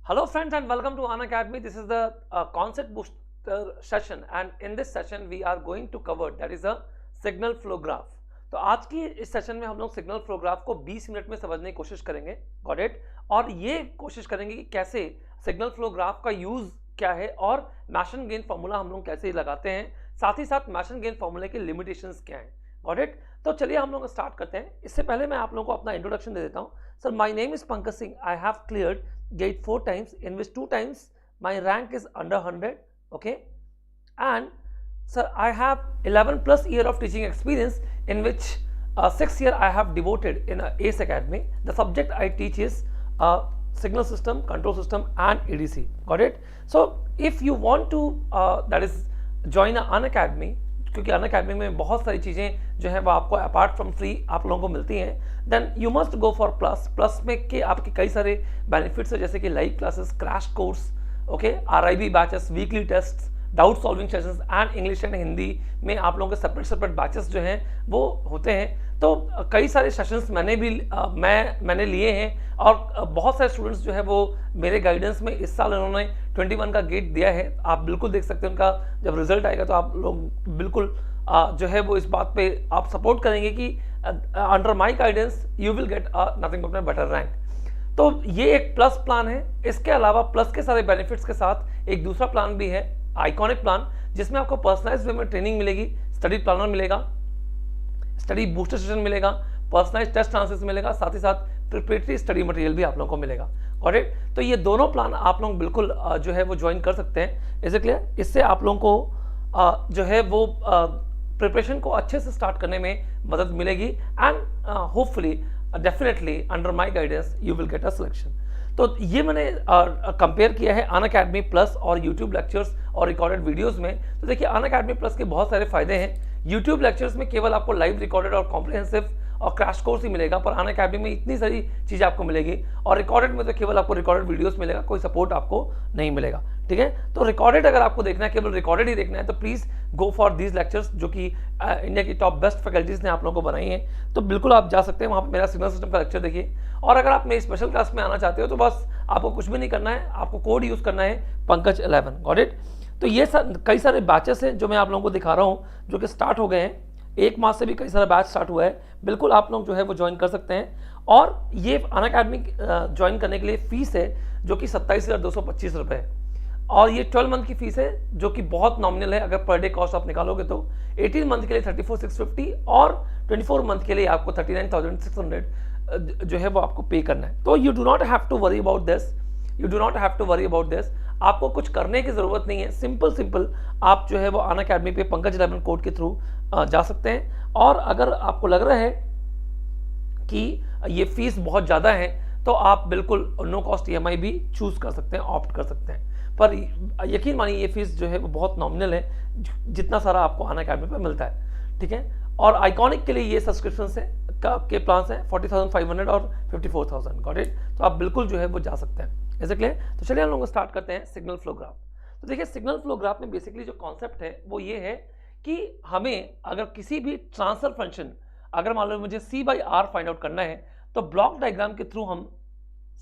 Hello friends and welcome to Unacademy. This is the concept booster session and in this session we are going to cover that is a signal flow graph. तो आज की इस session में हम लोग signal flow graph को 20 minute में समझने की कोशिश करेंगे, गॉट इट। और ये कोशिश करेंगे कि कैसे सिग्नल फ्लो ग्राफ का यूज क्या है और मैशन गेन फॉर्मूला हम लोग कैसे लगाते हैं, साथ ही साथ मैशन गेन फॉर्मूले के लिमिटेशंस क्या हैं, गॉट इट। तो चलिए हम लोग स्टार्ट करते हैं। इससे पहले मैं आप लोगों को अपना इंट्रोडक्शन दे देता हूँ। Sir, my name is Pankaj Singh. I have cleared GATE 4 times, in which 2 times my rank is under 100, okay, and sir, I have 11 plus year of teaching experience, in which 6 year I have devoted in ACE Academy. The subject I teach is signal system, control system and EDC, got it. So if you want to that is join Unacademy, क्योंकि Unacademy में बहुत सारी चीज़ें जो है वो आपको apart from free आप लोगों को मिलती हैं, then you must go for plus में के आपके कई सारे बेनिफिट्स है, जैसे कि live classes, crash course, okay, RIB batches, weekly test, doubt solving sessions and English and Hindi में आप लोगों के सेपरेट बैचेस जो हैं वो होते हैं। तो कई सारे सेशंस मैंने लिए हैं और बहुत सारे स्टूडेंट्स जो है वो मेरे गाइडेंस में इस साल उन्होंने 21 का गेट दिया है। आप बिल्कुल देख सकते हैं उनका जब रिजल्ट आएगा तो आप लोग बिल्कुल जो है वो इस बात पे आप सपोर्ट करेंगे कि under my guidance you will get nothing but better rank. तो ये एक प्लस प्लान है। इसके अलावा प्लस के सारे बेनिफिट्स के साथ एक दूसरा प्लान भी है, आइकॉनिक प्लान, जिसमें आपको पर्सनलाइज्ड वे में ट्रेनिंग मिलेगी, स्टडी प्लानर मिलेगा, स्टडी बूस्टर सेशन मिलेगा, पर्सनलाइज्ड टेस्ट आंसर्स मिलेगा, साथ ही साथ प्रिपरेटरी स्टडी मटेरियल भी आप लोगों को मिलेगा, गॉट इट। तो ये दोनों प्लान आप लोग बिल्कुल जो है वो ज्वाइन कर सकते हैं। Is it clear? इससे आप लोगों को जो है वो प्रिपरेशन को अच्छे से स्टार्ट करने में मदद मिलेगी and hopefully definitely under my guidance you will get a selection. तो ये मैंने कंपेयर किया है अनअकैडमी प्लस और यूट्यूब लेक्चर्स और रिकॉर्डेड वीडियोस में। तो देखिए अनअकैडमी प्लस के बहुत सारे फायदे हैं। यूट्यूब लेक्चर्स में केवल आपको लाइव रिकॉर्डेड और कॉम्प्रिहेंसिव और क्रैश कोर्स ही मिलेगा, पर अनअकैडमी में इतनी सारी चीज़ें आपको मिलेगी, और रिकॉर्डेड में तो केवल आपको रिकॉर्डेड वीडियोस मिलेगा, कोई सपोर्ट आपको नहीं मिलेगा, ठीक है। तो रिकॉर्डेड अगर आपको देखना है, केवल रिकॉर्डेड ही देखना है, तो please go for these lectures जो कि इंडिया की टॉप बेस्ट फैकल्टीज ने आप लोगों को बनाई हैं। तो बिल्कुल आप जा सकते हैं वहाँ पर, मेरा सिग्नल सिस्टम का लेक्चर देखिए। और अगर आप मेरी स्पेशल क्लास में आना चाहते हो तो बस आपको कुछ भी नहीं करना है, आपको कोड यूज़ करना है पंकज 11, गॉट इट। तो ये कई सारे बैचेस हैं जो मैं आप लोगों को दिखा रहा हूँ, जो कि स्टार्ट हो गए हैं। एक माह से भी कई सारा बैच स्टार्ट हुआ है, बिल्कुल आप लोग जो है वो ज्वाइन कर सकते हैं। और ये अनअकैडमी ज्वाइन करने के लिए फीस है जो कि 27,225 रुपये है, और ये 12 मंथ की फीस है जो कि बहुत नॉमिनल है। अगर पर डे कॉस्ट आप निकालोगे तो 18 मंथ के लिए 34,650 और 24 मंथ के लिए आपको 39,600 जो है वो आपको पे करना है। तो you do not have to worry about this, you do not have to worry about this. आपको कुछ करने की ज़रूरत नहीं है, सिंपल आप जो है वो अनअकैडमी पे पंकज 11 कोड के थ्रू जा सकते हैं। और अगर आपको लग रहा है कि ये फीस बहुत ज़्यादा है तो आप बिल्कुल नो कॉस्ट EMI भी चूज़ कर सकते हैं, ऑप्ट कर सकते हैं। पर यकीन मानिए ये फीस जो है वो बहुत नॉमिनल है, जितना सारा आपको अनअकैडमी पे मिलता है, ठीक है। और आइकॉनिक के लिए ये सब्सक्रिप्शन है के प्लान्स हैं 40,500 और 54,000, गॉट इट। तो आप बिल्कुल जो है वो जा सकते हैं, ऐसे क्लियर। तो चलिए हम लोग स्टार्ट करते हैं सिग्नल फ्लो ग्राफ। तो देखिए सिग्नल फ्लो ग्राफ में बेसिकली जो कॉन्सेप्ट है वो ये है कि हमें अगर किसी भी ट्रांसफर फंक्शन, अगर मान लो मुझे C/R फाइंड आउट करना है, तो ब्लॉक डायग्राम के थ्रू हम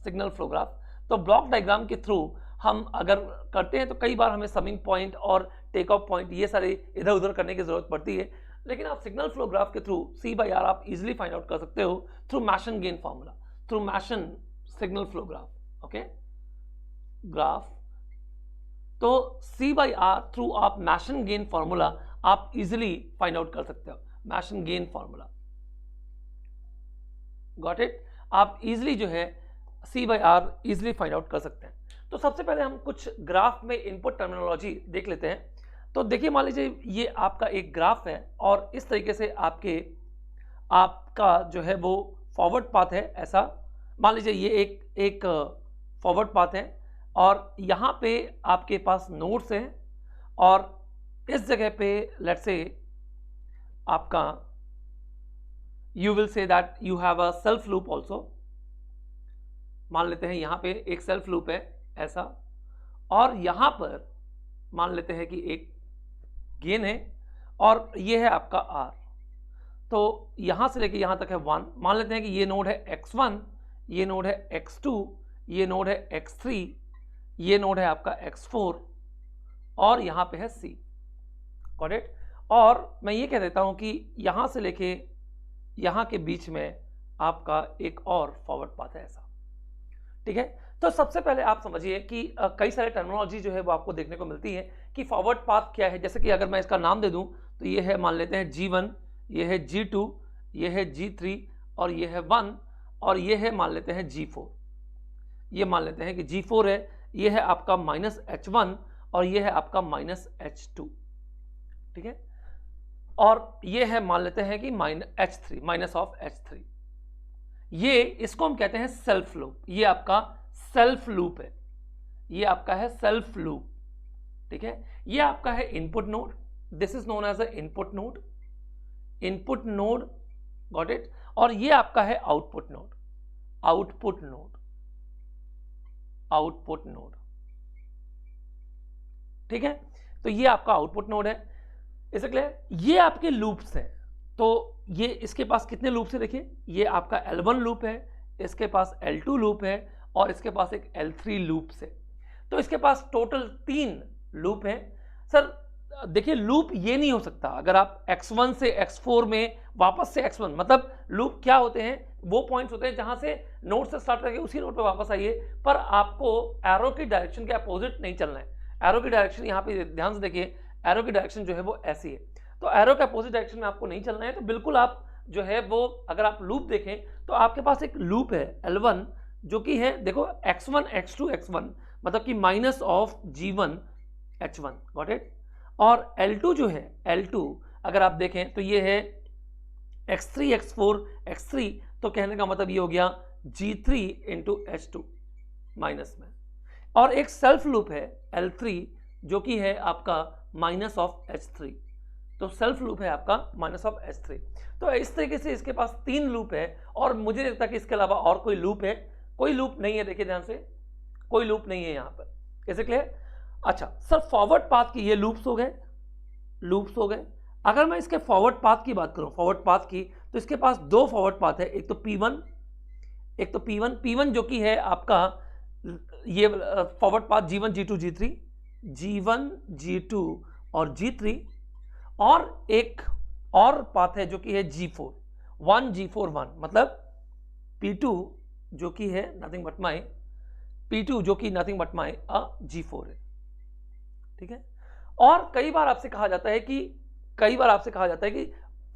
सिग्नल फ्लो ग्राफ, तो ब्लॉक डायग्राम के थ्रू हम अगर करते हैं तो कई बार हमें समिंग पॉइंट और टेक ऑफ पॉइंट ये सारे इधर उधर करने की जरूरत पड़ती है। लेकिन आप सिग्नल फ्लो ग्राफ के थ्रू C/R आप इजीली फाइंड आउट कर सकते हो through Mason gain formula, through Mason signal flow graph, okay graph. तो C/R थ्रू आप मैशन गेन फॉर्मूला आप इजीली फाइंड आउट कर सकते हो, Mason gain formula, got it. आप इजीली जो है C/R इजीली फाइंड आउट कर सकते हैं। तो सबसे पहले हम कुछ ग्राफ में इनपुट टर्मिनोलॉजी देख लेते हैं। तो देखिए मान लीजिए ये आपका एक ग्राफ है और इस तरीके से आपका जो है वो फॉरवर्ड पाथ है। ऐसा मान लीजिए ये एक फॉरवर्ड पाथ है और यहाँ पे आपके पास नोड्स हैं, और इस जगह पे लेट्स से आपका you will say that you have a self loop also. मान लेते हैं यहाँ पे एक सेल्फ लूप है ऐसा, और यहाँ पर मान लेते हैं कि एक गेन है और ये है आपका R। तो यहाँ से लेके यहाँ तक है 1। मान लेते हैं कि ये नोड है X1, ये नोड है X2, ये नोड है X3 ये नोड है आपका x4 और यहां पे है C, गॉट इट। और मैं ये कह देता हूं कि यहां से लेके यहां के बीच में आपका एक और फॉरवर्ड पाथ है ऐसा, ठीक है। तो सबसे पहले आप समझिए कि कई सारे टर्मिनोलॉजी जो है वो आपको देखने को मिलती है कि फॉरवर्ड पाथ क्या है। जैसे कि अगर मैं इसका नाम दे दूं तो ये है, मान लेते हैं G1, ये है G2, ये है G3 और ये है 1 और ये है मान लेते हैं G4। ये मान लेते हैं कि G4 है, ये है आपका -H1 और ये है आपका -H2, ठीक है। और ये है मान लेते हैं कि -H3, -H3। ये इसको हम कहते हैं सेल्फ लूप। ये आपका सेल्फ लूप है, ये आपका है सेल्फ लूप, ठीक है। ये आपका है input node, this is known as a input node, input node, got it. और ये आपका है output node, output node, output node, ठीक है। तो ये आपका आउटपुट नोड है, इससे क्लियर। ये आपके लूप्स हैं, तो ये इसके पास कितने लूप्स है देखिए, ये आपका L1 लूप है, इसके पास L2 लूप है और इसके पास एक L3 लूप है। तो इसके पास टोटल 3 लूप हैं। सर देखिए लूप ये नहीं हो सकता अगर आप x1 से x4 में वापस से x1, मतलब लूप क्या होते हैं, वो पॉइंट्स होते हैं जहां से नोड से स्टार्ट करके उसी नोड पे वापस आइए, पर आपको एरो की डायरेक्शन के अपोजिट नहीं चलना है। एरो की डायरेक्शन यहाँ पे ध्यान से देखिए, एरो की डायरेक्शन जो है वो ऐसी है, तो एरो के अपोजिट डायरेक्शन में आपको नहीं चलना है। तो बिल्कुल आप जो है वो अगर आप लूप देखें तो आपके पास एक लूप है L1 जो कि है, देखो x1 x2 x1, मतलब कि minus of G1 H1, got it. और L2 जो है, L2 अगर आप देखें तो ये है x3 x4 x3, तो कहने का मतलब ये हो गया G3 इंटू H2 माइनस में। और एक सेल्फ लूप है L3 जो कि है आपका माइनस ऑफ H3, तो सेल्फ लूप है आपका माइनस ऑफ H3। तो इस तरीके से इसके पास 3 लूप है और मुझे लगता है कि इसके अलावा और कोई लूप है, कोई लूप नहीं है, देखिए ध्यान से, कोई लूप नहीं है यहाँ पर, कैसे क्लियर। अच्छा सर फॉरवर्ड पाथ की ये लूप्स हो गए, लूप्स हो गए। अगर मैं इसके फॉरवर्ड पाथ की बात करूं, फॉरवर्ड पाथ की, तो इसके पास 2 फॉरवर्ड पाथ है, एक तो P1, एक तो P1 जो कि है आपका ये forward path G1 G2 G3, G1 G2 और G3, और एक और पाथ है जो कि है G4 1 G4 1, मतलब P2 जो कि है नथिंग बट माई P2 जो कि नथिंग बट माई G4 है, ठीक है। और कई बार आपसे कहा जाता है कि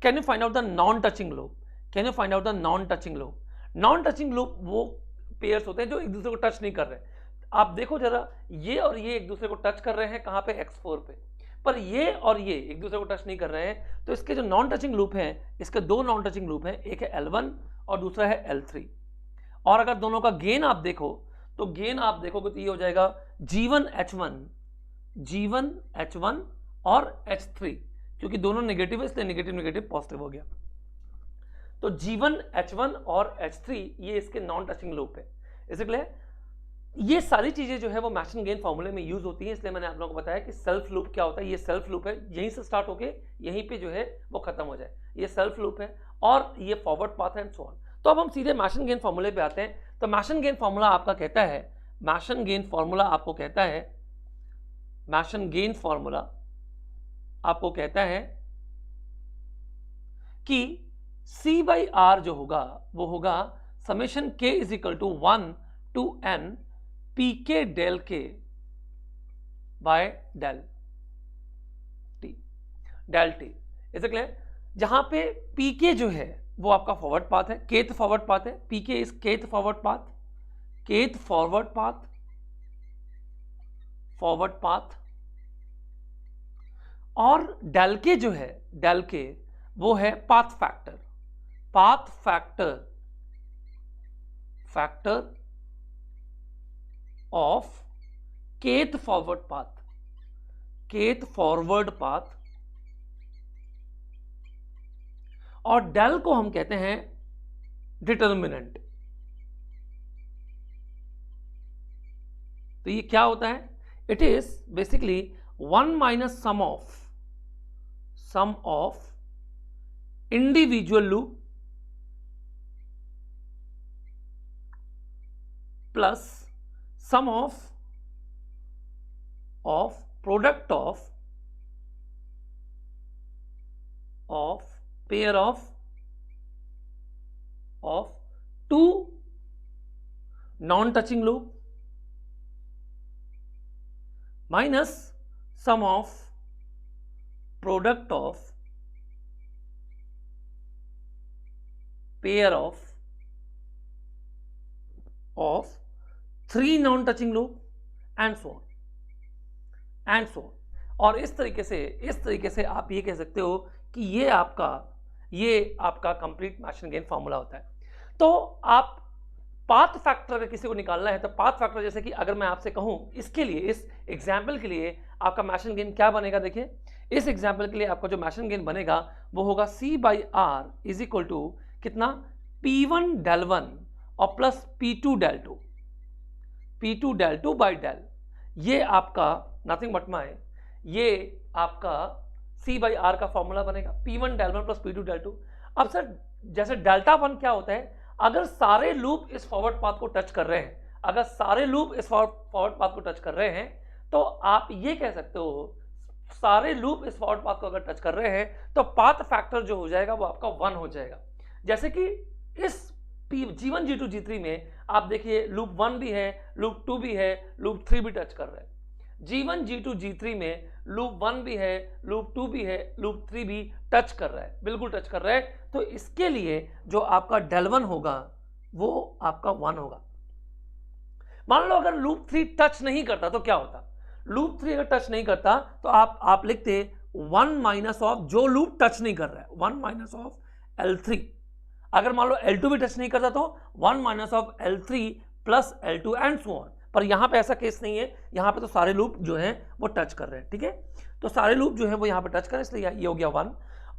can you find out the non touching loop, can you find out the non touching loop. Non touching loop वो पेयर्स होते हैं जो एक दूसरे को टच नहीं कर रहे। आप देखो जरा, ये और ये एक दूसरे को टच कर रहे हैं कहां पे, x4 पे, पर ये और ये एक दूसरे को टच नहीं कर रहे हैं। तो इसके जो नॉन टचिंग लूप हैं, इसके 2 नॉन टचिंग लूप हैं, एक है L1 और दूसरा है L3। और अगर दोनों का गेन आप देखो तो गेन आप देखोगे तो ये हो जाएगा G1 H1 और H3, क्योंकि दोनों नेगेटिव है इसलिए नेगेटिव नेगेटिव पॉजिटिव हो गया। तो G1 H1 और H3 ये इसके नॉन टचिंग लूप है, इससे क्लियर। ये सारी चीजें जो है वो मैचिंग गेन फॉर्मूले में यूज होती है, इसलिए मैंने आप लोगों को बताया कि सेल्फ लूप क्या होता है। ये सेल्फ लूप है, यहीं से स्टार्ट होके यहीं पे जो है वो खत्म हो जाए, ये सेल्फ लूप है और ये फॉरवर्ड पाथ है एंड सो ऑन। तो अब हम सीधे मैशन गेन फॉर्मूले पे आते हैं। तो मैशन गेन फॉर्मूला आपका कहता है, मैशन गेन फॉर्मूला आपको कहता है, मैशन गेन फॉर्मूला आपको कहता है कि C/R जो होगा वो होगा summation K is equal to 1 to N PK del K by del T, is it clear. जहां पे PK जो है वो आपका फॉरवर्ड पाथ है, केथ फॉरवर्ड पाथ है, PK is kth forward path, kth forward path, forward path. और del k जो है, डेल के वो है path factor, path factor, factor of kth forward path, kth forward path. और del को हम कहते हैं डिटर्मिनेंट। तो ये क्या होता है, it is basically 1 minus sum of individual loop plus sum of of product of pair of two non touching loop minus sum of product of pair of three non touching loop and so on और इस तरीके से आप ये कह सकते हो कि ये आपका कंप्लीट मैशन गेन फॉर्मूला होता है। तो आप पाथ फैक्टर अगर किसी को निकालना है तो पाथ फैक्टर, जैसे कि अगर मैं आपसे कहूं इसके लिए, इस एग्जाम्पल के लिए आपका मैशन गेन क्या बनेगा, देखिए इस एग्जाम्पल के लिए आपका जो मैशन गेन बनेगा वो होगा C/R इज इक्वल टू कितना, P1 del 1 और plus P2 del 2, P2 del 2 by del, ये आपका नथिंग बट माई, ये आपका C/R का फॉर्मूला बनेगा, P1 del 1 plus P2 del 2। अब सर जैसे डेल्टा 1 क्या होता है, अगर सारे लूप इस फॉरवर्ड पाथ को टच कर रहे हैं, अगर सारे लूप इस फॉरवर्ड पाथ को टच कर रहे हैं तो आप ये कह सकते हो सारे लूप इस फॉरवर्ड पाथ को अगर टच कर रहे हैं तो पाथ फैक्टर जो हो जाएगा वो आपका 1 हो जाएगा। जैसे कि इस G1 G2 G3 में आप देखिए लूप 1 भी है, लूप 2 भी है, लूप 3 भी टच कर रहे हैं। G1 G2 G3 में लूप 1 भी है, लूप 2 भी है, लूप 3 भी टच कर रहा है, बिल्कुल टच कर रहा है। तो इसके लिए जो आपका del 1 होगा वो आपका 1 होगा। मान लो अगर लूप 3 टच नहीं करता तो क्या होता, लूप 3 अगर टच नहीं करता तो आप लिखते 1 माइनस ऑफ जो लूप टच नहीं कर रहा है, 1 माइनस ऑफ L3। अगर मान लो L2 भी टच नहीं करता तो 1 minus of L3 plus L2 and so on. पर यहां पे ऐसा केस नहीं है, यहां पे तो सारे लूप जो हैं वो टच कर रहे हैं, ठीक है। तो सारे लूप जो है वो यहां पे टच कर रहे हैं, इसलिए ये हो गया 1।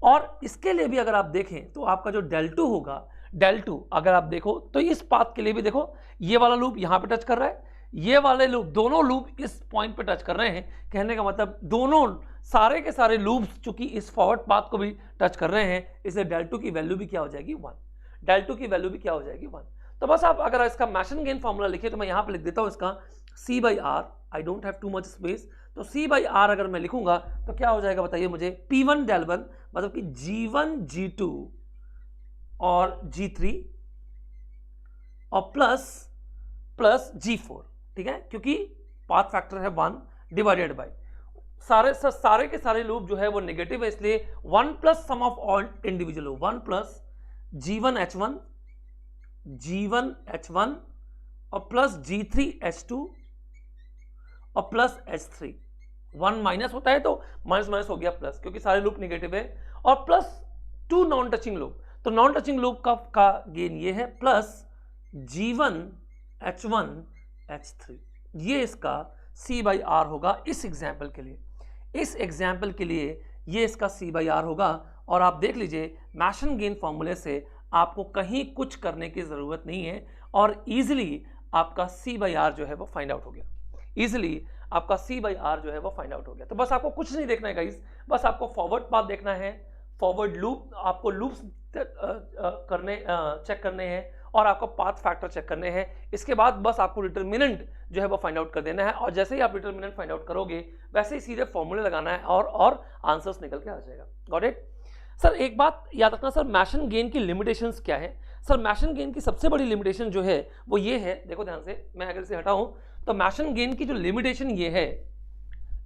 और इसके लिए भी अगर आप देखें तो आपका जो del 2 होगा, del 2 अगर आप देखो तो इस पाथ के लिए भी देखो ये वाला लूप यहां पे टच कर रहा है, ये वाले लूप, दोनों लूप इस पॉइंट पे टच कर रहे हैं। कहने का मतलब दोनों सारे के सारे लूप्स चूंकि इस फॉरवर्ड पाथ को भी टच कर रहे हैं, इसलिए del 2 की वैल्यू भी क्या हो जाएगी 1, del 2 की वैल्यू भी क्या हो जाएगी 1। तो बस आप अगर इसका मैशन गेन फॉर्मूला लिखिए तो मैं यहां पे लिख देता हूं इसका C/R, I don't have too much space, तो C/R अगर मैं लिखूंगा तो क्या हो जाएगा बताइए मुझे, P1 del 1 मतलब कि G1 G2 और G3 और प्लस G4, ठीक है, क्योंकि पाथ फैक्टर है 1 डिवाइडेड बाय सारे के सारे लूप जो है वो नेगेटिव है, इसलिए 1 plus sum of all individual loop, 1 plus G1 H1 और प्लस G3 H2 और प्लस H3। 1 माइनस होता है तो माइनस माइनस हो गया प्लस, क्योंकि सारे लूप नेगेटिव है, और प्लस 2 नॉन टचिंग लूप, तो नॉन टचिंग लूप का गेन ये है, प्लस G1 H1 H3। ये इसका C/R होगा इस एग्जाम्पल के लिए, इस एग्जाम्पल के लिए ये इसका C/R होगा। और आप देख लीजिए मैशन गेन फॉर्मूले से आपको कहीं कुछ करने की जरूरत नहीं है और इजीली आपका C/R जो है वो फाइंड आउट हो गया, इजीली आपका C/R जो है वो फाइंड आउट हो गया। तो बस आपको कुछ नहीं देखना है गाइस, बस आपको फॉरवर्ड पाथ देखना है, फॉरवर्ड लूप आपको लूप्स चेक करने हैं और आपको पाथ फैक्टर चेक करने हैं। इसके बाद बस आपको डिटरमिनेंट जो है वो फाइंड आउट कर देना है, और जैसे ही आप डिटरमिनेंट फाइंड आउट करोगे वैसे ही सीधे फॉर्मूले लगाना है और आंसर्स निकल के आ जाएगा। Got it sir. एक बात याद रखना सर, मैशन गेन की लिमिटेशंस क्या है सर? मैशन गेन की सबसे बड़ी लिमिटेशन जो है वो ये है, देखो ध्यान से, मैं अगर इसे हटाऊं तो मैशन गेन की जो लिमिटेशन ये है,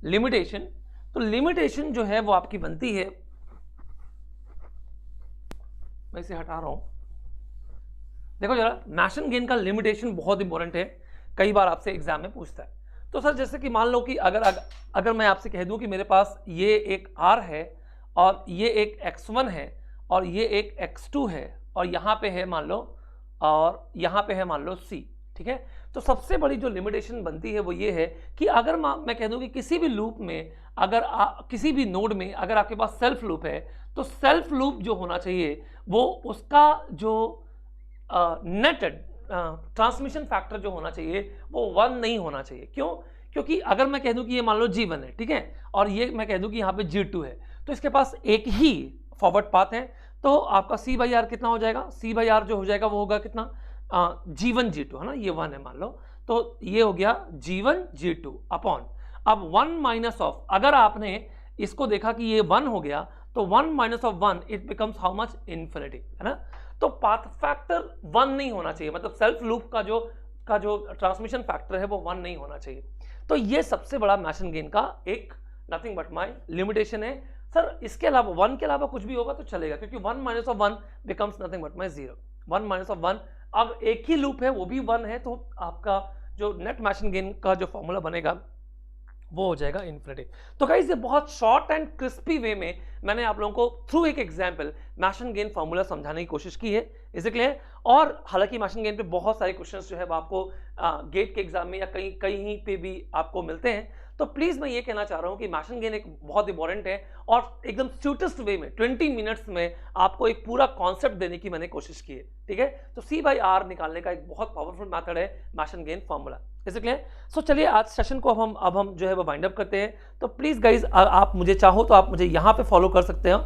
लिमिटेशन जो है वो आपकी बनती है, मैं इसे हटा रहा हूं, देखो जरा, मैशन गेन का लिमिटेशन बहुत इंपॉर्टेंट है, कई बार आपसे एग्जाम में पूछता है। तो सर जैसे कि मान लो कि अगर मैं आपसे कह दूं कि मेरे पास ये एक R है और ये एक x1 है और ये एक x2 है और यहाँ पे है मान लो, और यहाँ पे है मान लो C, ठीक है। तो सबसे बड़ी जो लिमिटेशन बनती है वो ये है कि अगर मैं कह दूं कि किसी भी लूप में, अगर किसी भी नोड में अगर आपके पास सेल्फ लूप है तो सेल्फ लूप जो होना चाहिए वो उसका जो नेट ट्रांसमिशन फैक्टर जो होना चाहिए वो 1 नहीं होना चाहिए। क्यों? क्योंकि अगर मैं कह दूं कि ये मान लो G1 है, ठीक है, और ये मैं कह दूं कि यहाँ पे G2 है, तो इसके पास एक ही फॉरवर्ड पाथ है, तो आपका C/R कितना हो जाएगा? C/R जो हो जाएगा वो होगा कितना, G1 G2 है ना, ये 1 है मान लो, तो ये हो गया G1 G2 अपॉन, अब 1 माइनस ऑफ, अगर आपने इसको देखा कि ये 1 हो गया तो 1 minus of 1 it becomes how much, infinity, है ना। तो पाथ फैक्टर 1 नहीं होना चाहिए, मतलब सेल्फ लूप का जो ट्रांसमिशन फैक्टर है वो 1 नहीं होना चाहिए। तो ये सबसे बड़ा मैशन गेन का एक नथिंग बट माई लिमिटेशन है। सर इसके अलावा 1 के अलावा कुछ भी होगा तो चलेगा, क्योंकि 1 minus of 1 becomes nothing but my 0। 1 minus of 1, अब एक ही लूप है वो भी 1 है, तो आपका जो नेट मैशन गेन का जो फॉर्मूला बनेगा वो हो जाएगा इन्फिनिटी। तो गाइस ये बहुत शॉर्ट एंड क्रिस्पी वे में मैंने आप लोगों को थ्रू एक एग्जांपल मैशन गेन फॉर्मूला समझाने की कोशिश की है, इज इट क्लियर। और हालांकि मैशन गेन पे बहुत सारे क्वेश्चंस जो है वो आपको गेट के एग्जाम में या कहीं पे भी आपको मिलते हैं, तो प्लीज मैं ये कहना चाह रहा हूं कि मैशन गेन एक बहुत इंपॉर्टेंट है और एकदम स्यूटेस्ट वे में 20 मिनट्स में आपको एक पूरा कॉन्सेप्ट देने की मैंने कोशिश की है, ठीक है। तो C/R निकालने का एक बहुत पावरफुल मेथड है Mason gain formula, is it clear. So चलिए आज सेशन को अब हम जो है वो वाइंड अप करते हैं। तो प्लीज गाइज आप मुझे चाहो तो आप मुझे यहाँ पे फॉलो कर सकते हो,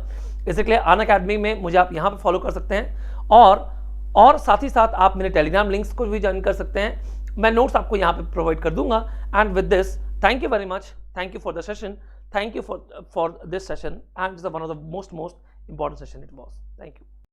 इज इट क्लियर। अनअकैडमी में मुझे आप यहाँ पे फॉलो कर सकते हैं और साथ ही साथ आप मेरे टेलीग्राम लिंक्स को भी ज्वाइन कर सकते हैं, मैं नोट्स आपको यहाँ पे प्रोवाइड कर दूंगा। And with this thank you very much, thank you for the session, thank you for this session, and it's one of the most important session it was. Thank you.